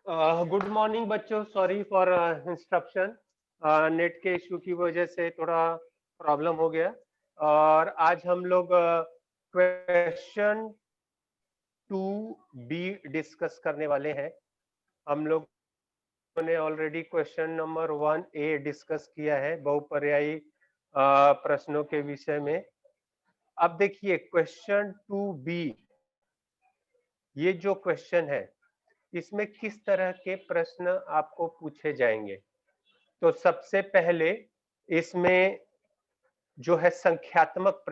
Good morning बच्चों, sorry for इंस्ट्रप्शन। Net के issue की वजह से थोड़ा प्रॉब्लम हो गया। और आज हम लोग क्वेश्चन 2B डिस्कस करने वाले हैं। हम लोग ने already question number 1A discuss किया है बहुपर्यायी प्रश्नों के विषय में। अब देखिए क्वेश्चन 2B, ये जो क्वेश्चन है इसमें किस तरह के प्रश्न आपको पूछे जाएंगे। तो सबसे पहले इसमें जो है संख्यात्मक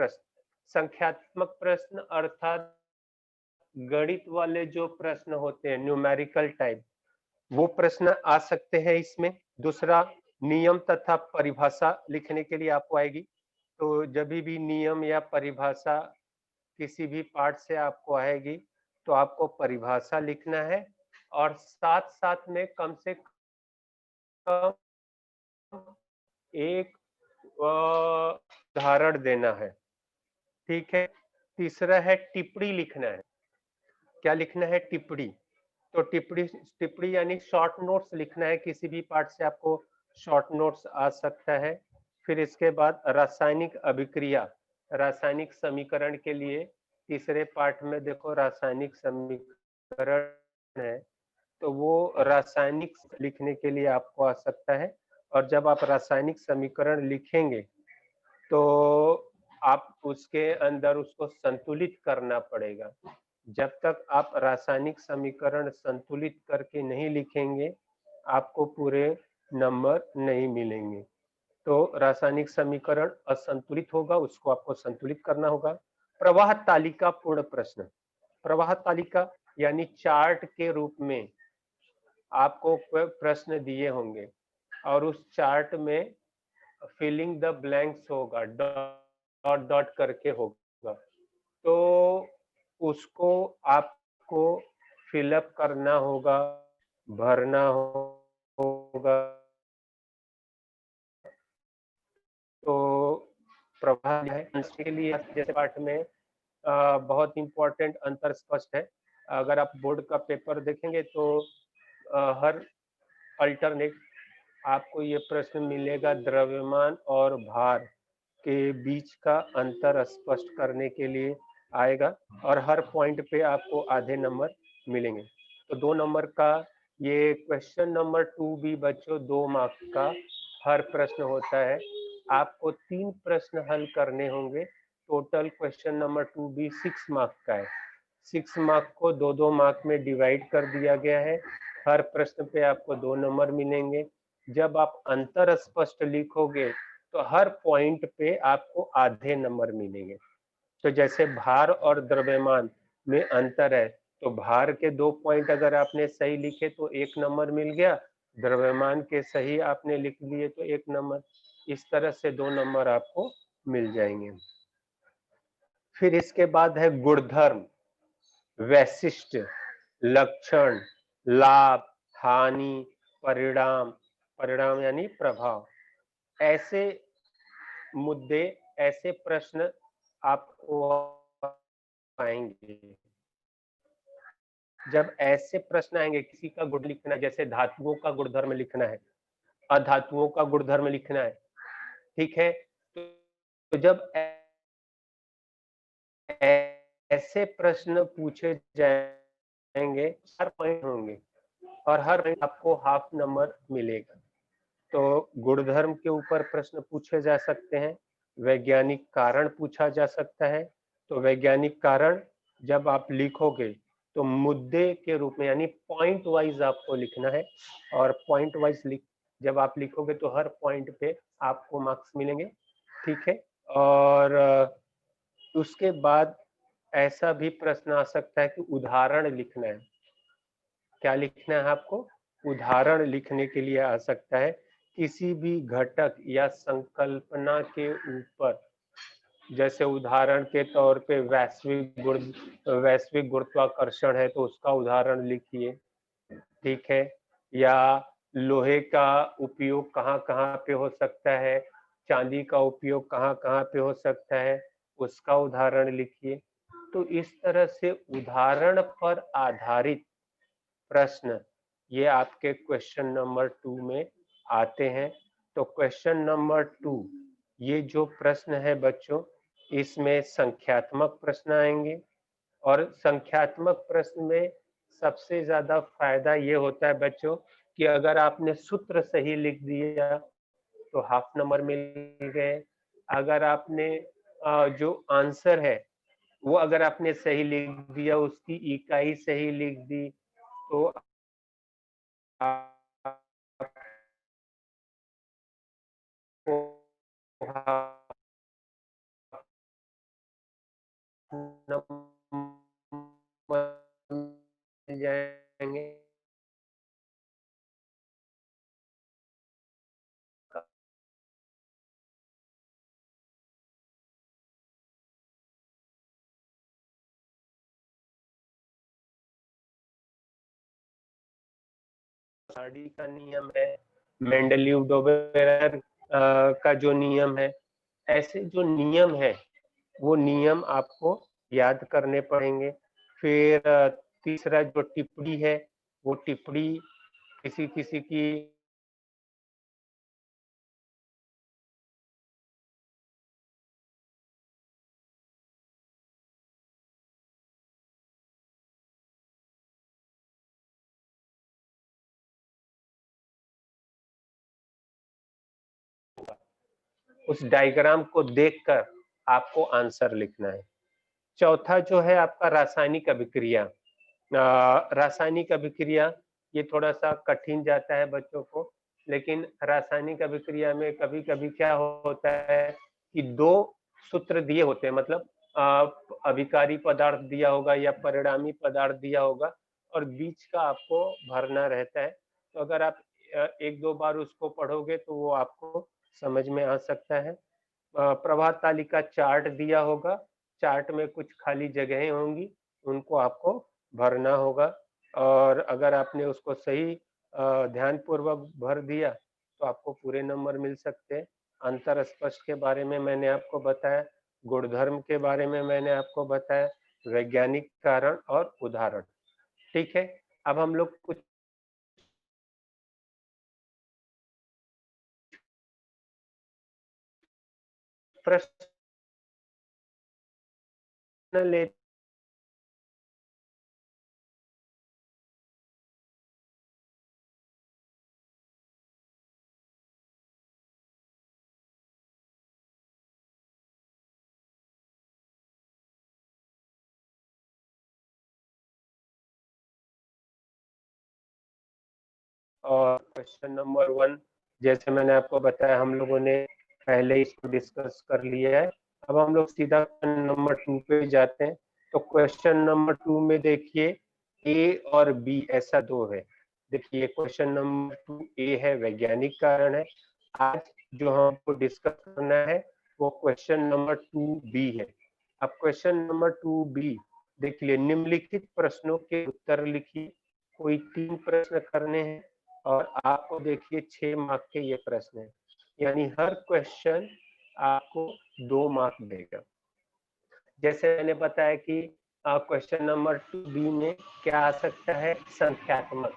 प्रश्न अर्थात गणित वाले जो प्रश्न होते हैं, न्यूमेरिकल टाइप, वो प्रश्न आ सकते हैं इसमें। दूसरा, नियम तथा परिभाषा लिखने के लिए आपको आएगी। तो जब भी नियम या परिभाषा किसी भी पार्ट से आपको आएगी तो आपको परिभाषा लिखना है और साथ साथ में कम से कम एक उदाहरण देना है। ठीक है। तीसरा है टिप्पणी लिखना है। क्या लिखना है? टिप्पणी। तो टिप्पणी टिप्पणी यानी शॉर्ट नोट्स लिखना है। किसी भी पार्ट से आपको शॉर्ट नोट्स आ सकता है। फिर इसके बाद रासायनिक अभिक्रिया, रासायनिक समीकरण के लिए तीसरे पार्ट में देखो रासायनिक समीकरण है, तो वो रासायनिक लिखने के लिए आपको आ सकता है। और जब आप रासायनिक समीकरण लिखेंगे तो आप उसके अंदर उसको संतुलित करना पड़ेगा। जब तक आप रासायनिक समीकरण संतुलित करके नहीं लिखेंगे आपको पूरे नंबर नहीं मिलेंगे। तो रासायनिक समीकरण असंतुलित होगा, उसको आपको संतुलित करना होगा। प्रवाह तालिका पूर्ण प्रश्न, प्रवाह तालिका यानी चार्ट के रूप में आपको प्रश्न दिए होंगे और उस चार्ट में फिलिंग द ब्लैंक्स होगा, डॉट डॉट करके होगा। तो उसको आपको फिलअप करना होगा, भरना होगा। तो प्रभाव है के लिए जैसे पाठ में बहुत इंपॉर्टेंट अंतर स्पष्ट है। अगर आप बोर्ड का पेपर देखेंगे तो हर अल्टरनेट आपको ये प्रश्न मिलेगा, द्रव्यमान और भार के बीच का अंतर स्पष्ट करने के लिए आएगा और हर पॉइंट पे आपको आधे नंबर मिलेंगे। तो 2 नंबर का ये क्वेश्चन नंबर 2B बच्चों 2 मार्क्स का हर प्रश्न होता है। आपको 3 प्रश्न हल करने होंगे। Total question number 2B 6 marks का है। 6 मार्क्स को 2-2 मार्क्स में डिवाइड कर दिया गया है। हर प्रश्न पे आपको 2 नंबर मिलेंगे। जब आप अंतर स्पष्ट लिखोगे तो हर पॉइंट पे आपको आधे नंबर मिलेंगे। तो जैसे भार और द्रव्यमान में अंतर है, तो भार के 2 पॉइंट अगर आपने सही लिखे तो 1 नंबर मिल गया, द्रव्यमान के सही आपने लिख लिए तो 1 नंबर। इस तरह से 2 नंबर आपको मिल जाएंगे। फिर इसके बाद है गुणधर्म, वैशिष्ट, लक्षण, लाभ, हानि, परिणाम, परिणाम यानी प्रभाव। ऐसे मुद्दे, ऐसे प्रश्न आपको आएंगे। जब ऐसे प्रश्न आएंगे, किसी का गुण लिखना है, जैसे धातुओं का गुणधर्म लिखना है, अधातुओं का गुणधर्म लिखना है, ठीक है। तो जब ऐसे प्रश्न पूछे जाएंगे, हर पॉइंट होंगे और हर पॉइंट आपको हाफ नंबर मिलेगा। तो गुणधर्म के ऊपर प्रश्न पूछे जा सकते हैं। वैज्ञानिक कारण पूछा जा सकता है। तो वैज्ञानिक कारण जब आप लिखोगे तो मुद्दे के रूप में यानी पॉइंट वाइज आपको लिखना है और पॉइंट वाइज जब आप लिखोगे तो हर पॉइंट पे आपको मार्क्स मिलेंगे। ठीक है। और उसके बाद ऐसा भी प्रश्न आ सकता है कि उदाहरण लिखना है। क्या लिखना है आपको? उदाहरण लिखने के लिए आ सकता है। किसी भी घटक या संकल्पना के ऊपर, जैसे उदाहरण के तौर पे वैश्विक गुरुत्वाकर्षण है तो उसका उदाहरण लिखिए। ठीक है। या लोहे का उपयोग कहाँ कहाँ पे हो सकता है, चांदी का उपयोग कहाँ कहाँ पे हो सकता है, उसका उदाहरण लिखिए। तो इस तरह से उदाहरण पर आधारित प्रश्न ये आपके क्वेश्चन नंबर 2 में आते हैं। तो क्वेश्चन नंबर 2 ये जो प्रश्न है बच्चों, इसमें संख्यात्मक प्रश्न आएँगे और संख्यात्मक प्रश्न में सबसे ज़्यादा फ़ायदा ये होता है बच्चों कि अगर आपने सूत्र सही लिख दिया तो हाफ नंबर मिल गए। अगर आपने जो आंसर है वो अगर आपने सही लिख दिया, उसकी इकाई सही लिख दी तो आपको हाफ नंबर मिल जाएँगे। साड़ी का नियम है, मेंडलीव-डोबेरेर का जो नियम है, ऐसे जो नियम है, वो नियम आपको याद करने पड़ेंगे। फिर तीसरा जो टिप्पणी है, वो टिप्पणी किसी-किसी की उस डायग्राम को देखकर आपको आंसर लिखना है। चौथा जो है आपका रासायनिक अभिक्रिया। रासायनिक अभिक्रिया ये थोड़ा-सा कठिन जाता है बच्चों को, लेकिन रासायनिक अभिक्रिया में कभी-कभी क्या होता है कि 2 सूत्र दिए होते हैं मतलब अभिकारी पदार्थ दिया होगा या परिणामी पदार्थ दिया होगा और बीच का आपको भरना रहता है। तो अगर आप 1-2 बार उसको पढ़ोगे तो वो आपको समझ में आ सकता है। प्रभात तालिका चार्ट दिया होगा, चार्ट में कुछ खाली जगहें होंगी, उनको आपको भरना होगा और अगर आपने उसको सही ध्यानपूर्वक भर दिया, तो आपको पूरे नंबर मिल सकते हैं। अंतर स्पष्ट के बारे में मैंने आपको बताया, गुणधर्म के बारे में मैंने आपको बताया, वैज्ञानिक कारण और उदाहरण। ठीक है? अब हम लोग कुछ प्रश्न ले और क्वेश्चन नंबर 1 जैसे मैंने आपको बताया हम लोगों ने पहले इसको डिस्कस कर लिया है। अब हम लोग सीधा नंबर 2 पे जाते हैं। तो क्वेश्चन नंबर 2 में देखिए ए और बी ऐसा 2 है। देखिए क्वेश्चन नंबर 2 ए है वैज्ञानिक कारण है। आज जो हमको डिस्कस करना है वो क्वेश्चन नंबर 2 बी है। अब क्वेश्चन नंबर 2 बी देखिए निम्नलिखित प्रश्नों के उत्तर लिखिए। कोई 3 प्रश्न करने हैं और आपको देखिए 6 मार्क के ये प्रश्न है यानी हर क्वेश्चन आपको 2 मार्क देगा। जैसे मैंने बताया कि क्वेश्चन नंबर 2 बी में क्या आ सकता है संख्यात्मक।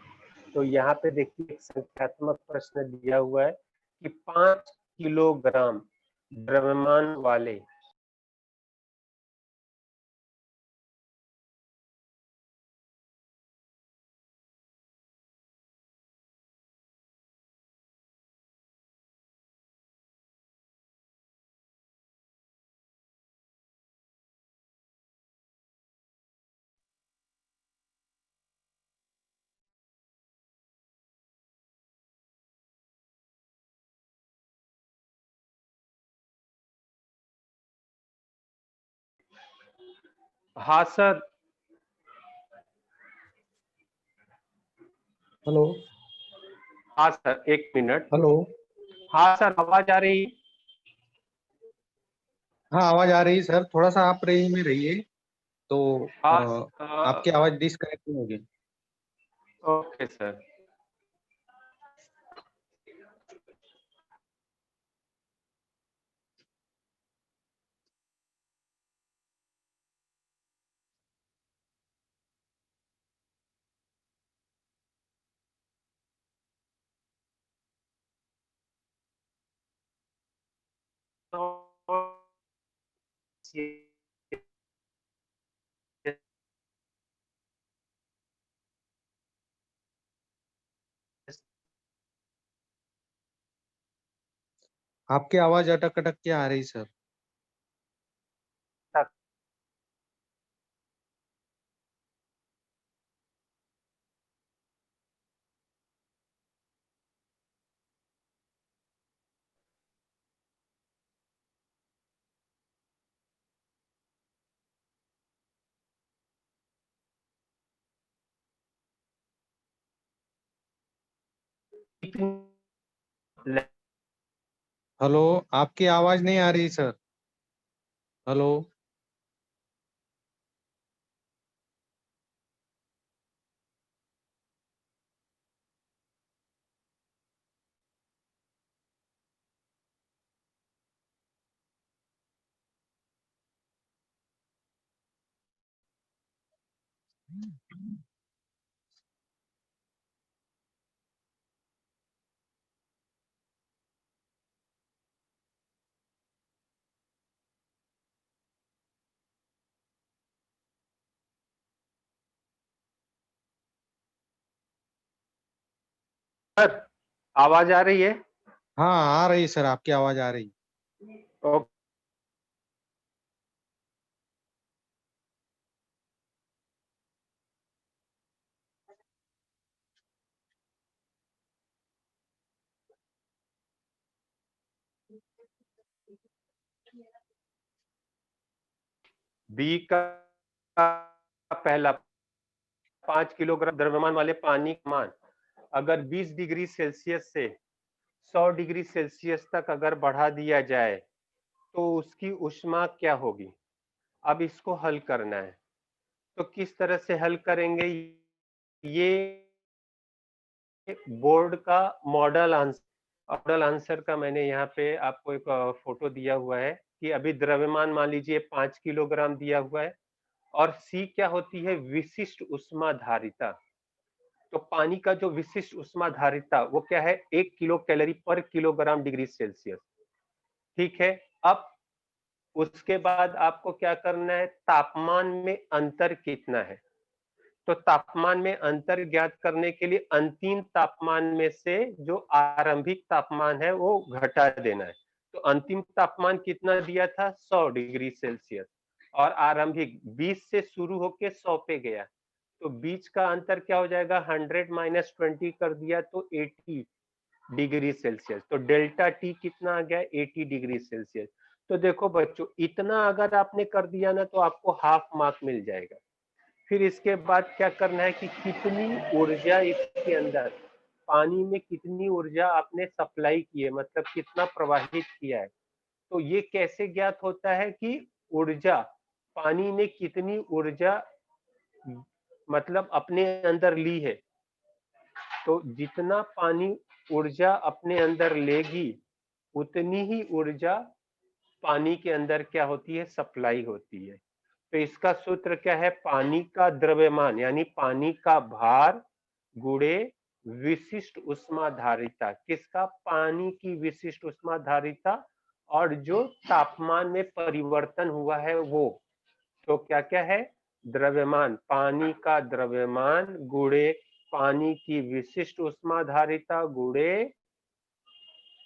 तो यहाँ पे देखिए एक संख्यात्मक प्रश्न दिया हुआ है कि 5 किलोग्राम द्रव्यमान वाले हाँ सर। हेलो। हाँ सर, एक मिनट। हेलो। हाँ सर, आवाज आ रही? हाँ, आवाज आ रही सर, थोड़ा सा आप रेंज में रहिए तो हाँ। आपकी आवाज डिस्कनेक्ट नहीं होगी। Okay sir. सेल्सियस आपकी आवाज अटक अटक के आ रही सर। तक हेलो, आपकी आवाज नहीं आ रही सर। हेलो। सर आवाज आ रही है? हाँ, आ रही सर, आपकी आवाज आ रही। ओके। बी का पहला 5 किलोग्राम द्रव्यमान वाले पानी का मान अगर 20 डिग्री सेल्सियस से 100 डिग्री सेल्सियस तक अगर बढ़ा दिया जाए तो उसकी ऊष्मा क्या होगी? अब इसको हल करना है। तो किस तरह से हल करेंगे? ये बोर्ड का मॉडल आंसर का मैंने यहाँ पे आपको एक फोटो दिया हुआ है कि अभी द्रव्यमान मान लीजिए 5 किलोग्राम दिया हुआ है और सी क्या होती है? विशिष्ट ऊष्मा धारिता। तो पानी का जो विशिष्ट ऊष्मा धारिता वो क्या है? 1 किलो कैलोरी पर किलोग्राम डिग्री सेल्सियस। ठीक है। अब उसके बाद आपको क्या करना है? तापमान में अंतर कितना है? तो तापमान में अंतर ज्ञात करने के लिए अंतिम तापमान में से जो आरंभिक तापमान है वो घटा देना है। तो अंतिम तापमान कितना दिया था? 100 डिग्री सेल्सियस और आरंभिक 20 से शुरू होके 100 पे गया। तो बीच का अंतर क्या हो जाएगा? 100 माइनस 20 कर दिया तो 80 डिग्री सेल्सियस। तो डेल्टा टी कितना आ गया? 80 डिग्री सेल्सियस। तो देखो बच्चों, इतना अगर आपने कर दिया ना तो आपको हाफ मार्क मिल जाएगा। फिर इसके बाद क्या करना है कि कितनी ऊर्जा इसके अंदर, पानी में कितनी ऊर्जा आपने सप्लाई की है, मतलब कितना प्रवाहित किया है। तो ये कैसे ज्ञात होता है कि ऊर्जा, पानी ने कितनी ऊर्जा मतलब अपने अंदर ली है। तो जितना पानी ऊर्जा अपने अंदर लेगी उतनी ही ऊर्जा पानी के अंदर क्या होती है? सप्लाई होती है। तो इसका सूत्र क्या है? पानी का द्रव्यमान यानी पानी का भार गुणे विशिष्ट उष्माधारिता। किसका? पानी की विशिष्ट उष्माधारिता और जो तापमान में परिवर्तन हुआ है वो। तो क्या क्या है? द्रव्यमान, पानी का द्रव्यमान गुणे पानी की विशिष्ट उष्माधारिता गुणे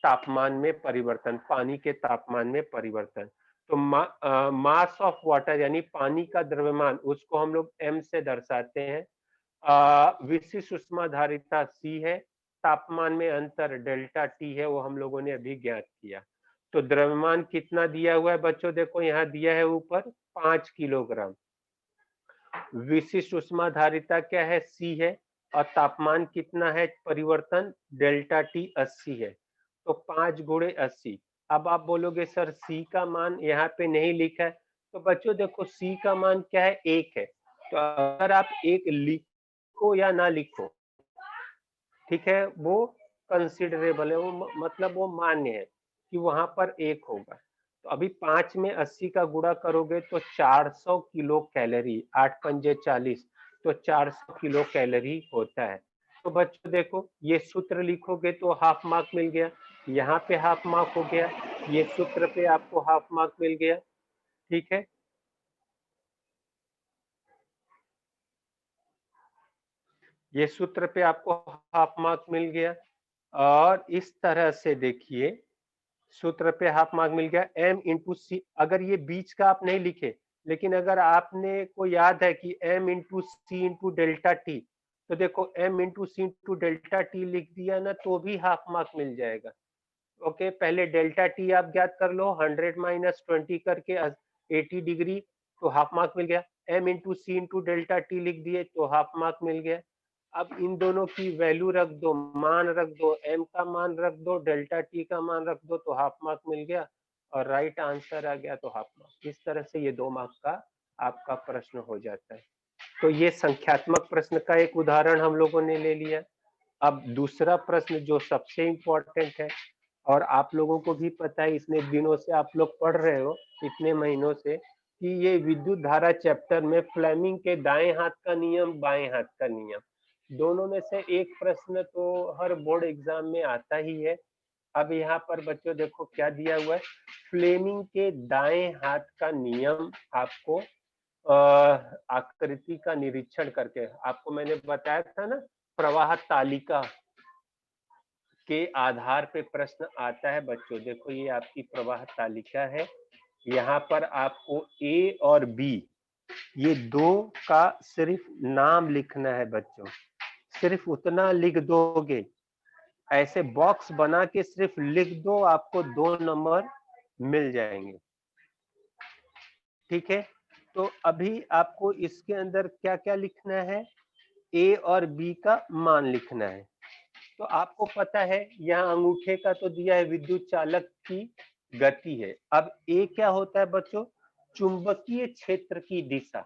तापमान में परिवर्तन, पानी के तापमान में परिवर्तन। तो मास ऑफ वाटर यानी पानी का द्रव्यमान, उसको हम लोग m से दर्शाते हैं। विशिष्ट उष्माधारिता c है, तापमान में अंतर डेल्टा t है, वो हम लोगों ने अभी ज्ञात किया। तो द्रव्यमान कितना दिया हुआ है बच्चों? देखो यहाँ दिया है ऊपर 5 किलोग्राम। विशिष्ट उष्माधारिता क्या है? c है। और तापमान कितना है? परिवर्तन डेल्टा टी 80 है। तो 5 गुणे 80। अब आप बोलोगे सर सी का मान यहाँ पे नहीं लिखा है। तो बच्चों देखो सी का मान क्या है? 1 है। तो अगर आप 1 लिखो या ना लिखो, ठीक है, वो कंसिडरेबल है, वो मतलब वो मान्य है कि वहां पर 1 होगा। तो अभी 5 में 80 का गुणा करोगे तो 400 किलो कैलोरी, 8 पंजे 40, तो 400 किलो कैलोरी होता है। तो बच्चों देखो ये सूत्र लिखोगे तो हाफ मार्क मिल गया, यहाँ पे हाफ मार्क हो गया, ये सूत्र पे आपको हाफ मार्क मिल गया। ठीक है, ये सूत्र पे आपको हाफ मार्क मिल गया। और इस तरह से देखिए, सूत्र पे हाफ मार्क मिल गया, m इंटू सी। अगर ये बीच का आप नहीं लिखे, लेकिन अगर आपने को याद है कि m इंटू सी इंटू डेल्टा टी, तो देखो m इंटू सी इंटू डेल्टा टी लिख दिया ना, तो भी हाफ मार्क मिल जाएगा। ओके, पहले डेल्टा टी आप ज्ञात कर लो, 100 माइनस 20 करके 80 डिग्री, तो हाफ मार्क मिल गया। m इंटू सी इंटू डेल्टा टी लिख दिए तो हाफ मार्क मिल गया। अब इन दोनों की वैल्यू रख दो, मान रख दो, m का मान रख दो, डेल्टा टी का मान रख दो, तो हाफ मार्क मिल गया और राइट आंसर आ गया, तो हाफ मार्क। इस तरह से ये 2 मार्क का आपका प्रश्न हो जाता है। तो ये संख्यात्मक प्रश्न का एक उदाहरण हम लोगों ने ले लिया। अब दूसरा प्रश्न जो सबसे इंपॉर्टेंट है, और आप लोगों को भी पता है, इतने दिनों से आप लोग पढ़ रहे हो, इतने महीनों से, कि ये विद्युत धारा चैप्टर में फ्लेमिंग के दाएं हाथ का नियम, बाएं हाथ का नियम, दोनों में से एक प्रश्न तो हर बोर्ड एग्जाम में आता ही है। अब यहाँ पर बच्चों देखो क्या दिया हुआ है, फ्लेमिंग के दाएं हाथ का नियम आपको आकृति का निरीक्षण करके, आपको मैंने बताया था ना, प्रवाह तालिका के आधार पे प्रश्न आता है बच्चों। देखो ये आपकी प्रवाह तालिका है, यहाँ पर आपको ए और बी, ये दो का सिर्फ नाम लिखना है बच्चों, सिर्फ उतना लिख दोगे, ऐसे बॉक्स बना के सिर्फ लिख दो, आपको 2 नंबर मिल जाएंगे। ठीक है, तो अभी आपको इसके अंदर क्या क्या लिखना है, ए और बी का मान लिखना है। तो आपको पता है यहाँ अंगूठे का तो दिया है विद्युत चालक की गति है। अब ए क्या होता है बच्चों, चुंबकीय क्षेत्र की दिशा।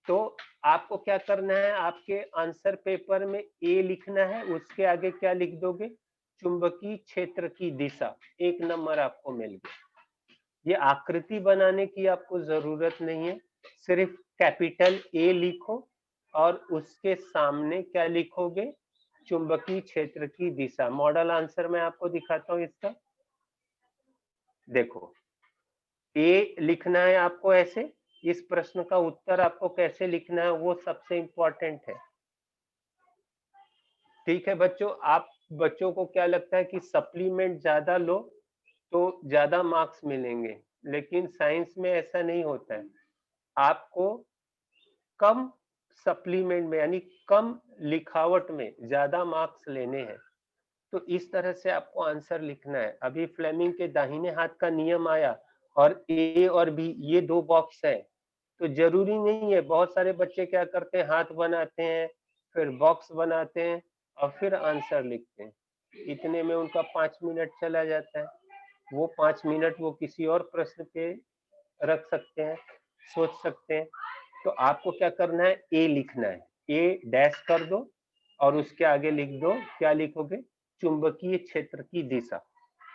तो आपको क्या करना है, आपके आंसर पेपर में ए लिखना है, उसके आगे क्या लिख दोगे, चुंबकीय क्षेत्र की दिशा। 1 नंबर आपको मिल गया। ये आकृति बनाने की आपको जरूरत नहीं है, सिर्फ कैपिटल ए लिखो और उसके सामने क्या लिखोगे, चुंबकीय क्षेत्र की दिशा। मॉडल आंसर मैं आपको दिखाता हूं इसका। देखो ए लिखना है आपको ऐसे, इस प्रश्न का उत्तर आपको कैसे लिखना है वो सबसे इंपॉर्टेंट है। ठीक है बच्चों, आप बच्चों को क्या लगता है कि सप्लीमेंट ज्यादा लो तो ज्यादा मार्क्स मिलेंगे, लेकिन साइंस में ऐसा नहीं होता है। आपको कम सप्लीमेंट में, यानी कम लिखावट में ज्यादा मार्क्स लेने हैं। तो इस तरह से आपको आंसर लिखना है। अभी फ्लेमिंग के दाहिने हाथ का नियम आया और ए और बी ये 2 बॉक्स है, तो जरूरी नहीं है। बहुत सारे बच्चे क्या करते हैं, हाथ बनाते हैं, फिर बॉक्स बनाते हैं और फिर आंसर लिखते हैं, इतने में उनका 5 मिनट चला जाता है। वो 5 मिनट वो किसी और प्रश्न पे रख सकते हैं, सोच सकते हैं। तो आपको क्या करना है, ए लिखना है, ए डैश कर दो और उसके आगे लिख दो, क्या लिखोगे, चुंबकीय क्षेत्र की दिशा।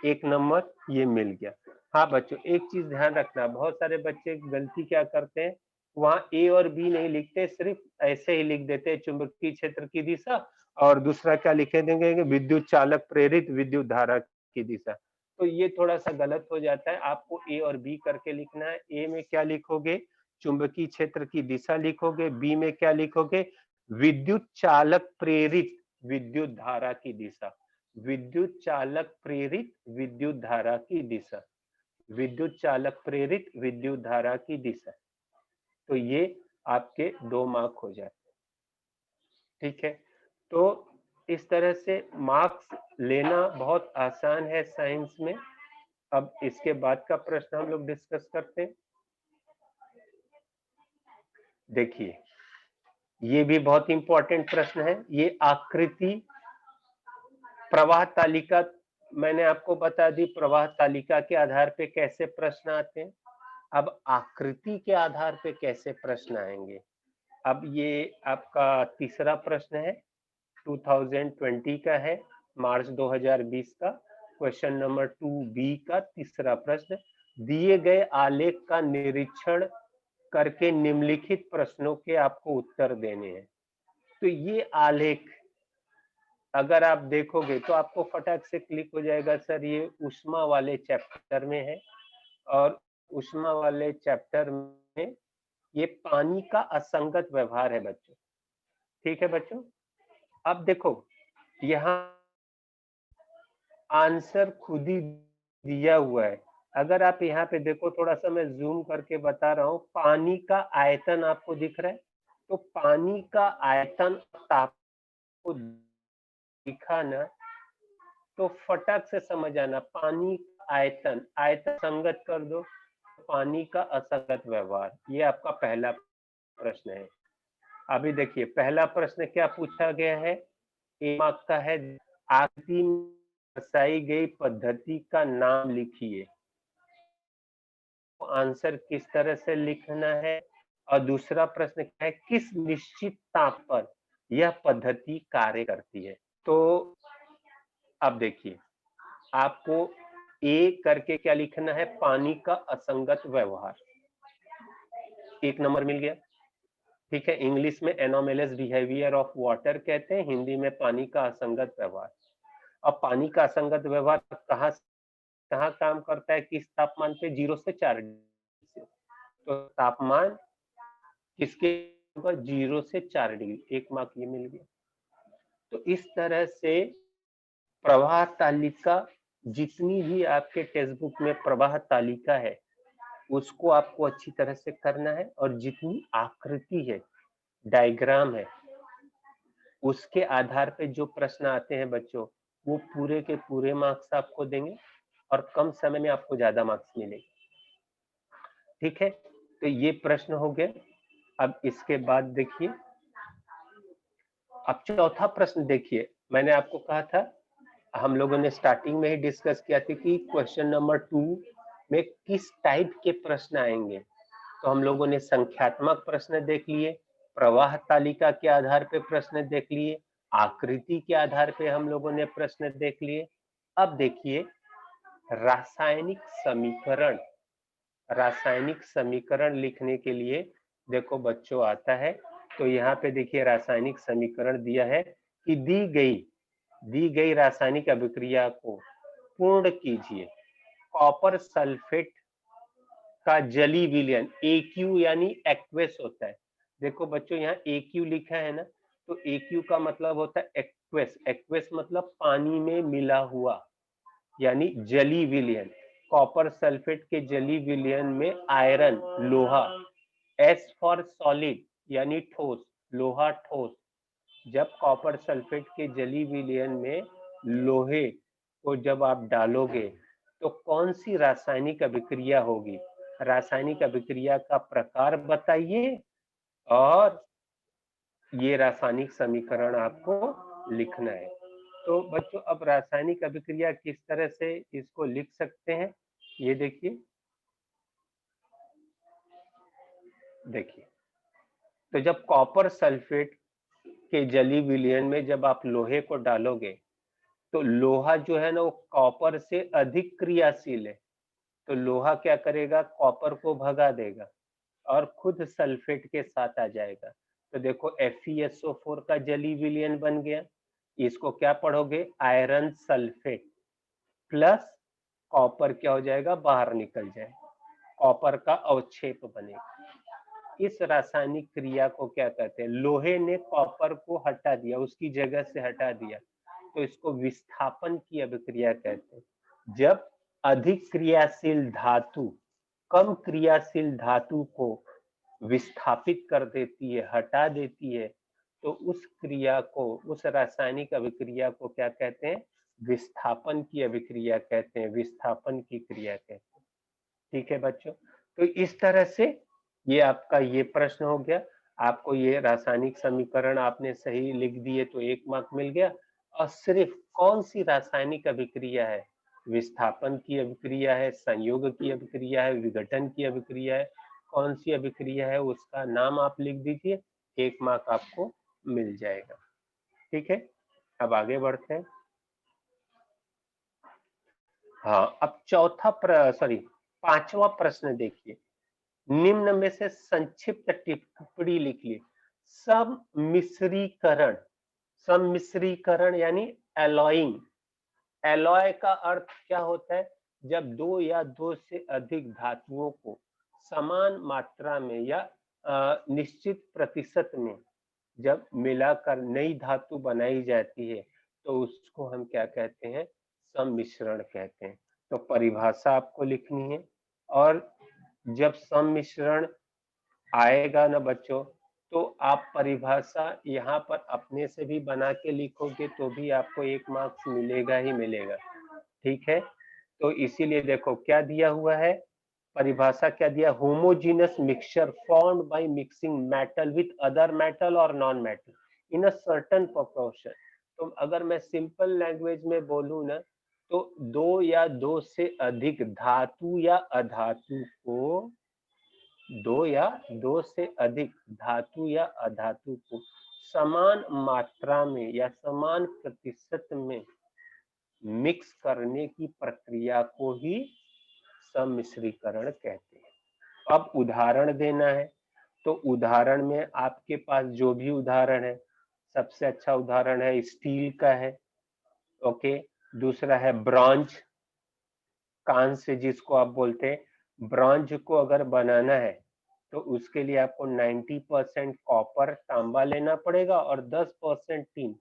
1 नंबर ये मिल गया। हाँ बच्चों, एक चीज ध्यान रखना, बहुत सारे बच्चे गलती क्या करते हैं, वहां ए और बी नहीं लिखते, सिर्फ ऐसे ही लिख देते हैं चुंबकीय क्षेत्र की दिशा, और दूसरा क्या लिखे देंगे, विद्युत चालक प्रेरित विद्युत धारा की दिशा। तो ये थोड़ा सा गलत हो जाता है। आपको ए और बी करके लिखना है। ए में क्या लिखोगे, चुंबकीय क्षेत्र की दिशा लिखोगे, बी में क्या लिखोगे, विद्युत चालक प्रेरित विद्युत धारा की दिशा, विद्युत चालक प्रेरित विद्युत धारा की दिशा, विद्युत चालक प्रेरित विद्युत धारा की दिशा। तो ये आपके 2 मार्क हो जाते हैं। ठीक है, तो इस तरह से मार्क्स लेना बहुत आसान है साइंस में। अब इसके बाद का प्रश्न हम लोग डिस्कस करते हैं। देखिए ये भी बहुत इंपॉर्टेंट प्रश्न है। ये आकृति प्रवाह तालिका मैंने आपको बता दी, प्रवाह तालिका के आधार पे कैसे प्रश्न आते हैं। अब आकृति के आधार पे कैसे प्रश्न आएंगे। अब ये आपका तीसरा प्रश्न है, 2020 का है, मार्च 2020 का, क्वेश्चन नंबर 2B का तीसरा प्रश्न। दिए गए आलेख का निरीक्षण करके निम्नलिखित प्रश्नों के आपको उत्तर देने हैं। तो ये आलेख अगर आप देखोगे तो आपको फटाक से क्लिक हो जाएगा, सर ये ऊष्मा वाले चैप्टर में है, और ऊष्मा वाले चैप्टर में ये पानी का असंगत व्यवहार है बच्चों। ठीक है बच्चों, अब देखो यहाँ आंसर खुद ही दिया हुआ है। अगर आप यहाँ पे देखो, थोड़ा सा मैं जूम करके बता रहा हूँ, पानी का आयतन आपको दिख रहा है, तो पानी का आयतन ताप को दिखा ना, तो फटक से समझ आना, पानी का आयतन, आयतन संगत कर दो, पानी का असंगत व्यवहार, ये आपका पहला प्रश्न है। अभी देखिए पहला प्रश्न क्या पूछा गया है, एक मार्क का है, आकृति में दर्शाई गई पद्धति का नाम लिखिए। आंसर किस तरह से लिखना है, और दूसरा प्रश्न क्या है, किस निश्चित ताप पर यह पद्धति कार्य करती है। तो अब देखिए आपको ए करके क्या लिखना है, पानी का असंगत व्यवहार, 1 नंबर मिल गया। ठीक है, इंग्लिश में एनोमेलस बिहेवियर ऑफ वाटर कहते हैं, हिंदी में पानी का असंगत व्यवहार। अब पानी का असंगत व्यवहार कहाँ कहाँ काम करता है, किस तापमान पे, 0 से 4 डिग्री से। तो तापमान किसके ऊपर, 0 से 4 डिग्री, 1 मार्क ये मिल गया। तो इस तरह से प्रवाह तालिका, जितनी भी आपके टेक्स्ट बुक में प्रवाह तालिका है उसको आपको अच्छी तरह से करना है, और जितनी आकृति है, डायग्राम है, उसके आधार पे जो प्रश्न आते हैं बच्चों, वो पूरे के पूरे मार्क्स आपको देंगे और कम समय में आपको ज्यादा मार्क्स मिलेंगे। ठीक है, तो ये प्रश्न हो गए। अब इसके बाद देखिए, अब चौथा प्रश्न देखिए, मैंने आपको कहा था, हम लोगों ने स्टार्टिंग में ही डिस्कस किया था कि क्वेश्चन नंबर 2 में किस टाइप के प्रश्न आएंगे। तो हम लोगों ने संख्यात्मक प्रश्न देख लिए, प्रवाह तालिका के आधार पे प्रश्न देख लिए, आकृति के आधार पे हम लोगों ने प्रश्न देख लिए। अब देखिए रासायनिक समीकरण, रासायनिक समीकरण लिखने के लिए देखो बच्चों आता है, तो यहाँ पे देखिए रासायनिक समीकरण दिया है कि दी गई रासायनिक अभिक्रिया को पूर्ण कीजिए। कॉपर सल्फेट का जली विलयन, AQ यानी एक्वेस होता है। देखो बच्चों यहाँ AQ लिखा है ना, तो AQ का मतलब होता है एक्वेस, एक्वेस मतलब पानी में मिला हुआ, यानी जली विलयन। कॉपर सल्फेट के जली विलयन में आयरन, लोहा, S फॉर सॉलिड यानी ठोस, लोहा ठोस। जब कॉपर सल्फेट के जली विलयन में लोहे को जब आप डालोगे तो कौन सी रासायनिक अभिक्रिया होगी, रासायनिक अभिक्रिया का प्रकार बताइए, और ये रासायनिक समीकरण आपको लिखना है। तो बच्चों अब रासायनिक अभिक्रिया किस तरह से इसको लिख सकते हैं, ये देखिए, देखिए तो जब कॉपर सल्फेट के जली विलयन में जब आप लोहे को डालोगे, तो लोहा जो है ना वो कॉपर से अधिक क्रियाशील है, तो लोहा क्या करेगा, कॉपर को भगा देगा और खुद सल्फेट के साथ आ जाएगा। तो देखो FeSO4 का जली विलयन बन गया, इसको क्या पढ़ोगे, आयरन सल्फेट प्लस कॉपर क्या हो जाएगा, बाहर निकल जाएगा, कॉपर का अवक्षेप बनेगा। इस रासायनिक क्रिया को क्या कहते हैं, लोहे ने कॉपर को हटा दिया, उसकी जगह से हटा दिया, तो इसको विस्थापन की अभिक्रिया कहते हैं। जब अधिक क्रियाशील धातु कम क्रियाशील धातु को विस्थापित कर देती है, हटा देती है, तो उस क्रिया को, उस रासायनिक अभिक्रिया को क्या कहते हैं, विस्थापन की अभिक्रिया कहते हैं, विस्थापन की क्रिया कहते हैं। ठीक है बच्चों, तो इस तरह से ये आपका ये प्रश्न हो गया। आपको ये रासायनिक समीकरण आपने सही लिख दिए तो 1 मार्क मिल गया, और सिर्फ कौन सी रासायनिक अभिक्रिया है, विस्थापन की अभिक्रिया है, संयोग की अभिक्रिया है, विघटन की अभिक्रिया है, कौन सी अभिक्रिया है उसका नाम आप लिख दीजिए, 1 मार्क आपको मिल जाएगा। ठीक है, अब आगे बढ़ते हैं। हाँ, अब पांचवा प्रश्न देखिए, निम्न में से संक्षिप्त टिप्पणी लिखिए। सम्मिश्रीकरण, सम्मिश्रीकरण यानी एलॉइंग, एलॉय का अर्थ क्या होता है, जब दो या दो से अधिक धातुओं को समान मात्रा में या निश्चित प्रतिशत में जब मिलाकर नई धातु बनाई जाती है तो उसको हम क्या कहते हैं, सम्मिश्रण कहते हैं। तो परिभाषा आपको लिखनी है, और जब सम्मिश्रण आएगा ना बच्चों, तो आप परिभाषा यहाँ पर अपने से भी बना के लिखोगे तो भी आपको 1 मार्क्स मिलेगा ही मिलेगा। ठीक है, तो इसीलिए देखो क्या दिया हुआ है, परिभाषा क्या दिया, homogeneous mixture formed by mixing metal with other metal और non metal in a certain proportion. तो अगर मैं सिंपल लैंग्वेज में बोलूं ना, तो दो या दो से अधिक धातु या अधातु को, दो या दो से अधिक धातु या अधातु को समान मात्रा में या समान प्रतिशत में मिक्स करने की प्रक्रिया को ही सम्मिश्रीकरण कहते हैं। अब उदाहरण देना है, तो उदाहरण में आपके पास जो भी उदाहरण है, सबसे अच्छा उदाहरण है स्टील का है, ओके। दूसरा है ब्रॉन्ज, कांस्य जिसको आप बोलते हैं। ब्रॉन्ज को अगर बनाना है तो उसके लिए आपको 90% कॉपर तांबा लेना पड़ेगा और 10% टीन।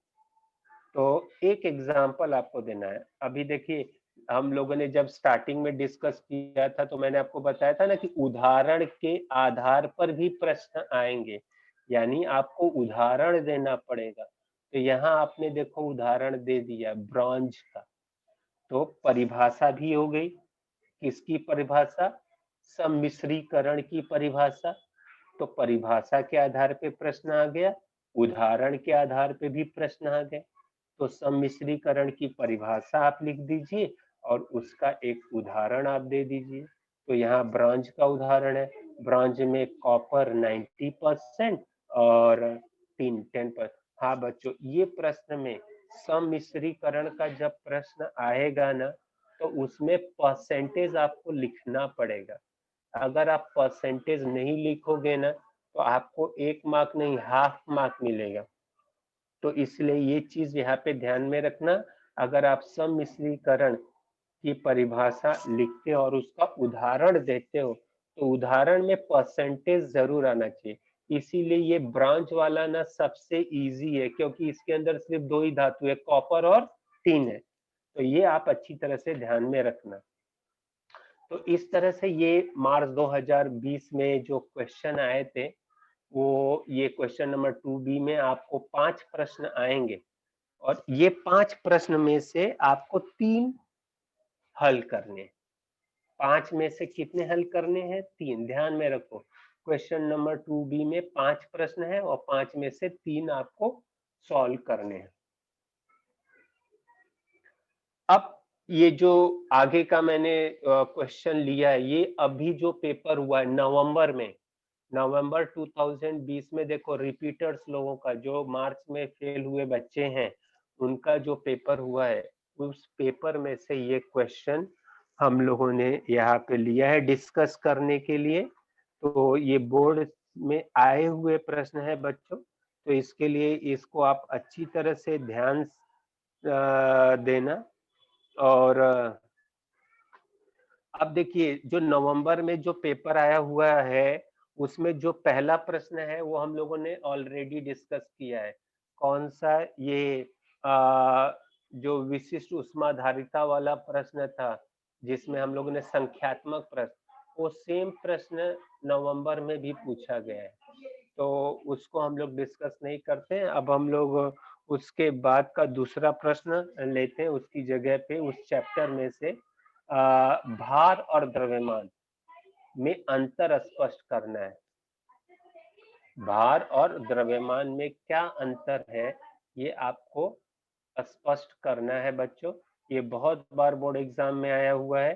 तो एक एग्जांपल आपको देना है। अभी देखिए, हम लोगों ने जब स्टार्टिंग में डिस्कस किया था तो मैंने आपको बताया था ना कि उदाहरण के आधार पर भी प्रश्न आएंगे, यानी आपको उदाहरण देना पड़ेगा। तो यहाँ आपने देखो उदाहरण दे दिया ब्रॉन्ज का, तो परिभाषा भी हो गई। किसकी परिभाषा, सम्मिश्रीकरण की परिभाषा। तो परिभाषा के आधार पे प्रश्न आ गया, उदाहरण के आधार पे भी प्रश्न आ गए। तो सम्मिश्रीकरण की परिभाषा आप लिख दीजिए और उसका एक उदाहरण आप दे दीजिए। तो यहाँ ब्रॉन्ज का उदाहरण है, ब्रॉन्ज में कॉपर 90% और टिन 10%। हाँ बच्चों, ये प्रश्न में सम्मिश्रीकरण का जब प्रश्न आएगा ना, तो उसमें परसेंटेज आपको लिखना पड़ेगा। अगर आप परसेंटेज नहीं लिखोगे ना, तो आपको 1 मार्क नहीं, हाफ मार्क मिलेगा। तो इसलिए ये चीज यहाँ पे ध्यान में रखना। अगर आप सम्मिश्रीकरण की परिभाषा लिखते हो और उसका उदाहरण देते हो, तो उदाहरण में परसेंटेज जरूर आना चाहिए। इसीलिए ये ब्रांच वाला ना सबसे इजी है, क्योंकि इसके अंदर सिर्फ दो ही धातु है, कॉपर और टिन है। तो ये आप अच्छी तरह से ध्यान में रखना। तो इस तरह से ये मार्च 2020 में जो क्वेश्चन आए थे, वो ये क्वेश्चन नंबर 2B में आपको 5 प्रश्न आएंगे, और ये 5 प्रश्न में से आपको 3 हल करने। 5 में से कितने हल करने हैं, 3। ध्यान में रखो, क्वेश्चन नंबर 2B में 5 प्रश्न है और 5 में से 3 आपको सॉल्व करने हैं। अब ये जो आगे का मैंने क्वेश्चन लिया है, ये अभी जो पेपर हुआ है नवंबर में, नवंबर 2020 में, देखो रिपीटर्स लोगों का, जो मार्च में फेल हुए बच्चे हैं, उनका जो पेपर हुआ है, उस पेपर में से ये क्वेश्चन हम लोगों ने यहाँ पे लिया है डिस्कस करने के लिए। तो ये बोर्ड में आए हुए प्रश्न है बच्चों, तो इसके लिए इसको आप अच्छी तरह से ध्यान देना। और अब देखिए, जो नवंबर में जो पेपर आया हुआ है, उसमें जो पहला प्रश्न है वो हम लोगों ने ऑलरेडी डिस्कस किया है। कौन सा, ये जो विशिष्ट ऊष्माधारिता वाला प्रश्न था, जिसमें हम लोगों ने संख्यात्मक प्रश्न, वो सेम प्रश्न नवंबर में भी पूछा गया है। तो उसको हम लोग डिस्कस नहीं करते हैं। अब हम लोग उसके बाद का दूसरा प्रश्न लेते हैं, उसकी जगह पे उस चैप्टर में से भार और द्रव्यमान में अंतर स्पष्ट करना है। भार और द्रव्यमान में क्या अंतर है, ये आपको स्पष्ट करना है बच्चों। ये बहुत बार बोर्ड एग्जाम में आया हुआ है।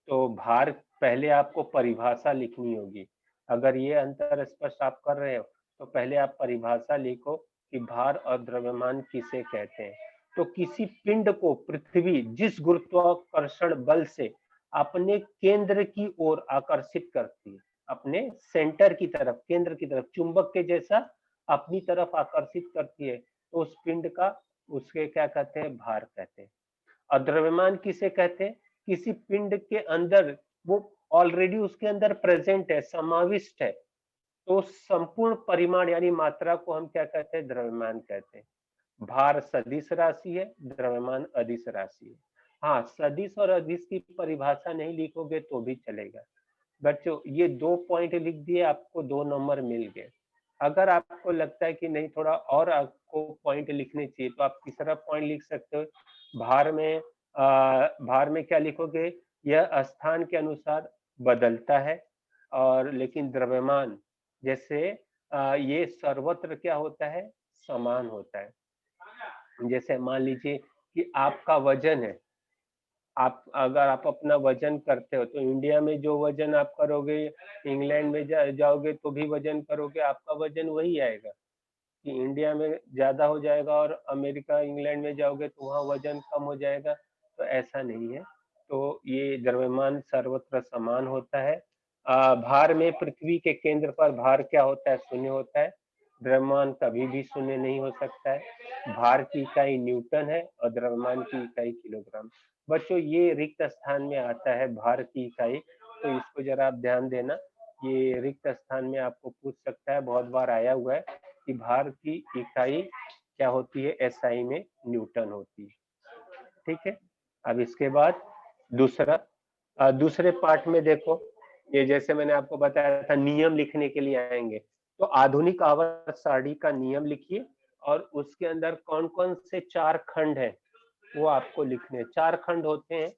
तो भार, पहले आपको परिभाषा लिखनी होगी। अगर ये अंतर स्पष्ट आप कर रहे हो तो पहले आप परिभाषा लिखो कि भार और द्रव्यमान किसे कहते हैं। तो किसी पिंड को पृथ्वी जिस गुरुत्वाकर्षण बल से अपने केंद्र की ओर आकर्षित करती है, अपने सेंटर की तरफ, केंद्र की तरफ, चुंबक के जैसा अपनी तरफ आकर्षित करती है, तो उस पिंड का, उसके क्या कहते हैं, भार कहते हैं। और द्रव्यमान किसे कहते हैं, किसी पिंड के अंदर वो ऑलरेडी उसके अंदर प्रेजेंट है, समाविष्ट है, तो संपूर्ण परिमाण यानी मात्रा को हम क्या कहते हैं? द्रव्यमान कहते हैं। भार सदिश राशि है, द्रव्यमान अदिश राशि है। हाँ, सदिश और अदिश की परिभाषा नहीं लिखोगे तो भी चलेगा। बच्चों ये 2 पॉइंट लिख दिए, आपको 2 नंबर मिल गए। अगर आपको लगता है कि नहीं थोड़ा और आपको पॉइंट लिखने चाहिए तो आप तीसरा पॉइंट लिख सकते हो। भार में क्या लिखोगे? यह स्थान के अनुसार बदलता है, और लेकिन द्रव्यमान जैसे ये सर्वत्र क्या होता है? समान होता है। जैसे मान लीजिए कि आपका वजन है, आप अगर आप अपना वजन करते हो तो इंडिया में जो वजन आप करोगे, इंग्लैंड में जाओगे तो भी वजन करोगे, आपका वजन वही आएगा। कि इंडिया में ज्यादा हो जाएगा और अमेरिका इंग्लैंड में जाओगे तो वहाँ वजन कम हो जाएगा, तो ऐसा नहीं है। तो ये द्रव्यमान सर्वत्र समान होता है। भार में पृथ्वी के केंद्र पर भार क्या होता है? शून्य होता है। द्रव्यमान कभी भी शून्य नहीं हो सकता है। भार की इकाई न्यूटन है और द्रव्यमान की इकाई किलोग्राम। बच्चों ये रिक्त स्थान में आता है भार की इकाई, तो इसको जरा आप ध्यान देना। ये रिक्त स्थान में आपको पूछ सकता है, बहुत बार आया हुआ है कि भार की इकाई क्या होती है? एसआई में न्यूटन होती है। ठीक है। अब इसके बाद दूसरे पार्ट में देखो, ये जैसे मैंने आपको बताया था नियम लिखने के लिए आएंगे, तो आधुनिक आवर्त सारणी का नियम लिखिए और उसके अंदर कौन कौन से 4 खंड है वो आपको लिखने, 4 खंड होते हैं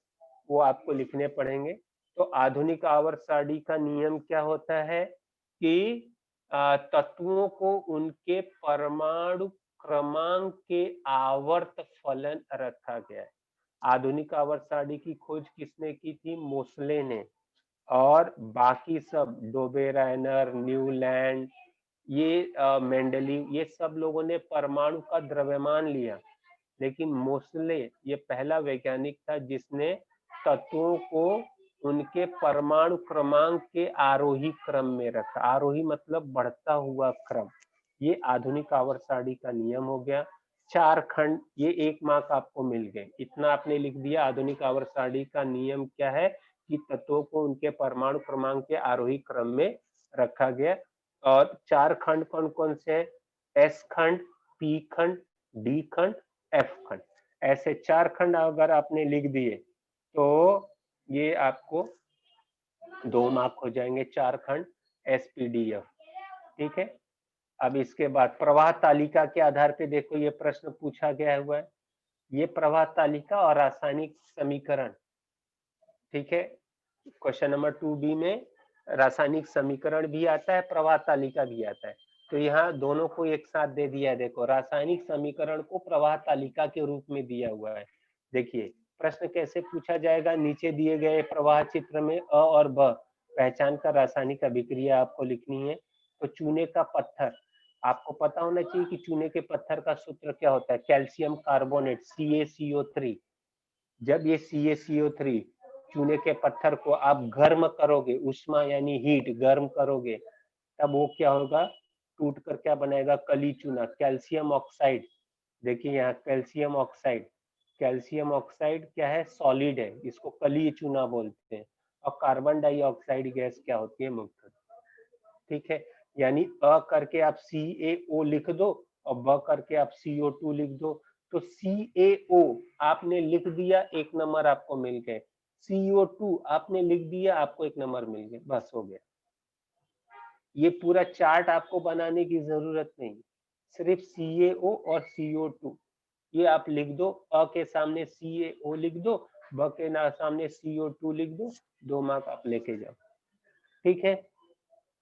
वो आपको लिखने पड़ेंगे। तो आधुनिक आवर्त सारणी का नियम क्या होता है कि तत्वों को उनके परमाणु क्रमांक के आवर्त फलन रखा गया है। आधुनिक आवर्त सारणी की खोज किसने की थी? मोसले ने। और बाकी सब डोबे रायनर, न्यूलैंड, ये मेंडलीव, ये सब लोगों ने परमाणु का द्रव्यमान लिया, लेकिन मोसले ये पहला वैज्ञानिक था जिसने तत्वों को उनके परमाणु क्रमांक के आरोही क्रम में रखा। आरोही मतलब बढ़ता हुआ क्रम। ये आधुनिक आवर्त सारणी का नियम हो गया। 4 खंड, ये 1 मार्क आपको मिल गए। इतना आपने लिख दिया। आधुनिक आवर्त सारणी का नियम क्या है कि तत्वों को उनके परमाणु क्रमांक के आरोही क्रम में रखा गया। और 4 खंड कौन कौन से हैं? एस खंड, पी खंड, डी खंड, एफ खंड। ऐसे 4 खंड अगर आपने लिख दिए तो ये आपको 2 मार्क हो जाएंगे। 4 खंड एसपीडीएफ। ठीक है। अब इसके बाद प्रवाह तालिका के आधार पे देखो ये प्रश्न पूछा गया हुआ है। ये प्रवाह तालिका और रासायनिक समीकरण, ठीक है। क्वेश्चन नंबर 2 बी में रासायनिक समीकरण भी आता है, प्रवाह तालिका भी आता है। तो यहाँ दोनों को एक साथ दे दिया है। देखो रासायनिक समीकरण को प्रवाह तालिका के रूप में दिया हुआ है। देखिए प्रश्न कैसे पूछा जाएगा। नीचे दिए गए प्रवाह चित्र में अ और ब पहचान कर रासायनिक अभिक्रिया आपको लिखनी है। तो चूने का पत्थर, आपको पता होना चाहिए कि चूने के पत्थर का सूत्र क्या होता है? Calcium carbonate CaCO3। जब ये CaCO3 चूने के पत्थर को आप गर्म करोगे, उष्मा यानी हीट गर्म करोगे, तब वो क्या होगा? टूट कर क्या बनाएगा? कली चूना, कैल्शियम ऑक्साइड। देखिए यहाँ कैल्शियम ऑक्साइड, कैल्शियम ऑक्साइड क्या है? सॉलिड है, इसको कली चूना बोलते हैं। और कार्बन डाइऑक्साइड गैस क्या होती है? मुक्त। ठीक है। यानी अ करके आप CaO लिख दो और ब करके आप CO2 लिख दो। तो CaO आपने लिख दिया, 1 नंबर आपको मिल गए। CO2 आपने लिख दिया, आपको 1 नंबर मिल गए। बस हो गया। ये पूरा चार्ट आपको बनाने की जरूरत नहीं, सिर्फ CaO और CO2 ये आप लिख दो। अ के सामने CaO लिख दो, ब के सामने CO2 लिख दो, 2 मार्क आप लेके जाओ। ठीक है।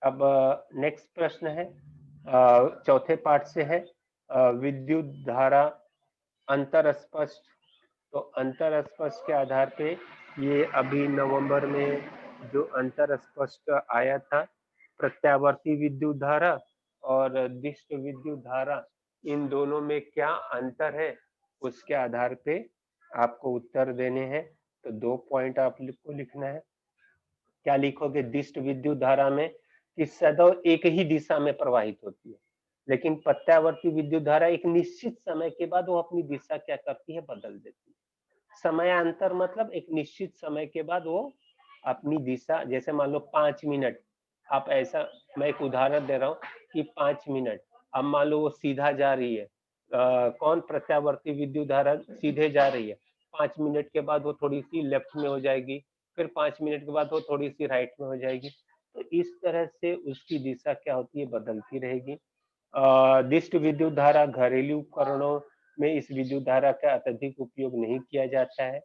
अब नेक्स्ट प्रश्न है, चौथे पार्ट से है, विद्युत धारा अंतर स्पष्ट। तो अंतर स्पष्ट के आधार पे ये अभी नवंबर में जो अंतर स्पष्ट आया था, प्रत्यावर्ती विद्युत धारा और दिष्ट विद्युत धारा, इन दोनों में क्या अंतर है उसके आधार पे आपको उत्तर देने हैं। तो 2 पॉइंट आपको लिखना है। क्या लिखोगे? दिष्ट विद्युत धारा में कि सदैव एक ही दिशा में प्रवाहित होती है, लेकिन प्रत्यावर्ती विद्युत धारा एक निश्चित समय के बाद वो अपनी दिशा क्या करती है? बदल देती है। समयांतर मतलब एक निश्चित समय के बाद वो अपनी दिशा, जैसे मान लो 5 मिनट, आप ऐसा, मैं एक उदाहरण दे रहा हूँ कि 5 मिनट, अब मान लो वो सीधा जा रही है, कौन प्रत्यावर्ती विद्युत धारा सीधे जा रही है, 5 मिनट के बाद वो थोड़ी सी लेफ्ट में हो जाएगी, फिर 5 मिनट के बाद वो थोड़ी सी राइट में हो जाएगी। तो इस तरह से उसकी दिशा क्या होती है, बदलती रहेगी। दिष्ट विद्युत धारा घरेलू उपकरणों में इस विद्युत धारा का अत्यधिक उपयोग नहीं किया जाता है,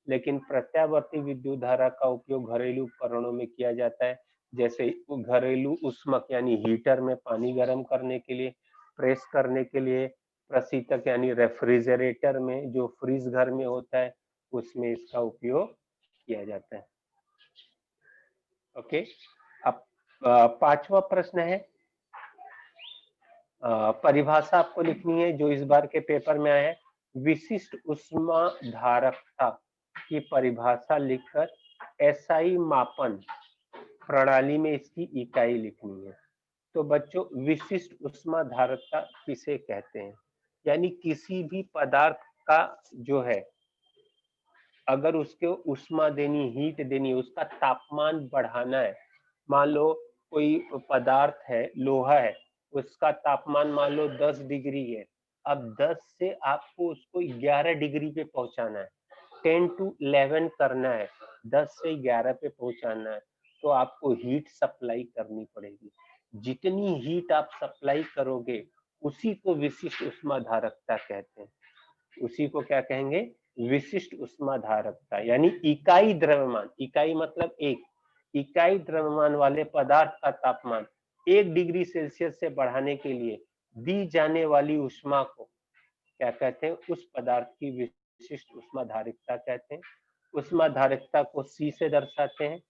लेकिन प्रत्यावर्ती विद्युत धारा का उपयोग घरेलू उपकरणों में किया जाता है, जैसे घरेलू उष्मक यानी हीटर में पानी गर्म करने के लिए, प्रेस करने के लिए, प्रशीतक यानी रेफ्रिजरेटर में जो फ्रीज घर में होता है उसमें इसका उपयोग किया जाता है। ओके, अब 5वां प्रश्न है, परिभाषा आपको लिखनी है जो इस बार के पेपर में आया है। विशिष्ट ऊष्मा धारकता की परिभाषा लिखकर एसआई मापन प्रणाली में इसकी इकाई लिखनी है। तो बच्चों, विशिष्ट ऊष्मा धारकता किसे कहते हैं, यानी किसी भी पदार्थ का जो है, अगर उसको ऊष्मा देनी, हीट देनी, उसका तापमान बढ़ाना है, मान लो कोई पदार्थ है, लोहा है, उसका तापमान मान लो 10 डिग्री है, अब 10 से आपको उसको 11 डिग्री पे पहुंचाना है, 10 to 11 करना है, 10 से 11 पे पहुंचाना है, तो आपको हीट सप्लाई करनी पड़ेगी। जितनी हीट आप सप्लाई करोगे उसी को विशिष्ट ऊष्मा धारकता कहते हैं। उसी को क्या कहेंगे, विशिष्ट ऊष्मा धारकता, यानी इकाई द्रव्यमान, इकाई मतलब एक, इकाई द्रव्यमान वाले पदार्थ का तापमान 1 डिग्री सेल्सियस से बढ़ाने के लिए दी जाने वाली ऊष्मा को क्या कहते हैं, उस पदार्थ की विशिष्ट ऊष्मा धारकता कहते हैं। ऊष्मा धारकता को सी से दर्शाते हैं,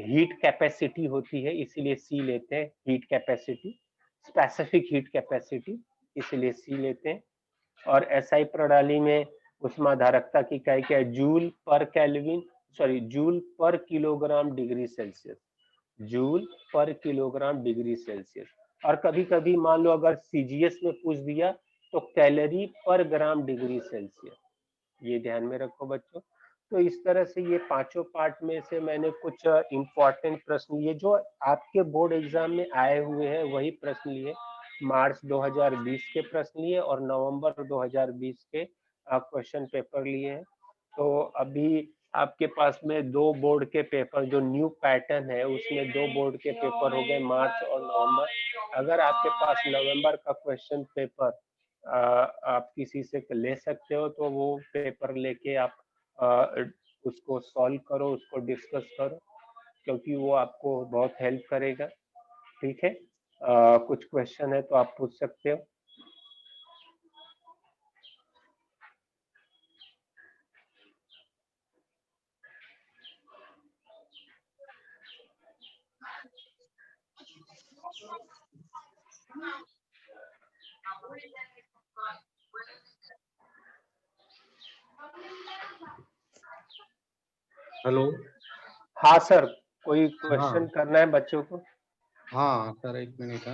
हीट कैपेसिटी होती है इसीलिए सी लेते हैं, heat capacity, specific heat capacity इसलिए सी लेते हैं। और एसआई प्रणाली में ऊष्मा धारकता की इकाई क्या है, जूल पर केल्विन, सॉरी जूल पर किलोग्राम डिग्री सेल्सियस, जूल पर किलोग्राम डिग्री सेल्सियस। और कभी कभी मान लो अगर सीजीएस में पूछ दिया तो कैलोरी पर ग्राम डिग्री सेल्सियस, ये ध्यान में रखो बच्चों। तो इस तरह से ये पांचों पार्ट में से मैंने कुछ इंपॉर्टेंट प्रश्न, ये जो आपके बोर्ड एग्जाम में आए हुए हैं वही प्रश्न लिए, मार्च 2020 के प्रश्न लिए और नवंबर 2020 के क्वेश्चन पेपर लिए हैं। तो अभी आपके पास में 2 बोर्ड के पेपर, जो न्यू पैटर्न है उसमें 2 बोर्ड के पेपर हो गए, मार्च और नवंबर। अगर आपके पास नवंबर का क्वेश्चन पेपर आप किसी से ले सकते हो तो वो पेपर लेके आप उसको सॉल्व करो, उसको डिस्कस करो, क्योंकि वो आपको बहुत हेल्प करेगा। ठीक है, कुछ क्वेश्चन है तो आप पूछ सकते हो। हेलो। हाँ सर, कोई क्वेश्चन हाँ करना है बच्चों को? हाँ सर, एक मिनट।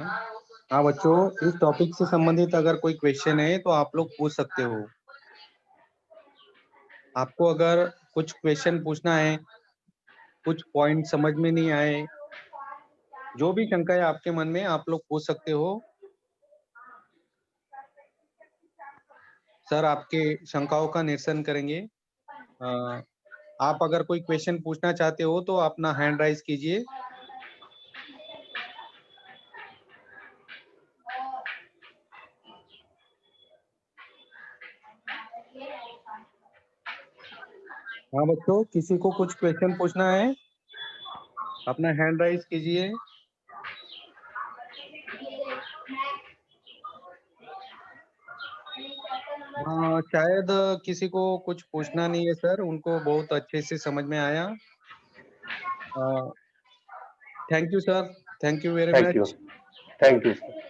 हाँ बच्चों, इस टॉपिक से संबंधित अगर कोई क्वेश्चन है तो आप लोग पूछ सकते हो। आपको अगर कुछ क्वेश्चन पूछना है, कुछ पॉइंट समझ में नहीं आए, जो भी शंका है आपके मन में, आप लोग पूछ सकते हो। सर आपके शंकाओं का निरसन करेंगे। आप अगर कोई क्वेश्चन पूछना चाहते हो तो अपना हैंड राइज कीजिए। हाँ बच्चों, किसी को कुछ क्वेश्चन पूछना है, अपना हैंड राइज कीजिए। हाँ, शायद किसी को कुछ पूछना नहीं है सर, उनको बहुत अच्छे से समझ में आया। Thank you sir, thank you very thank you, much. Thank you sir.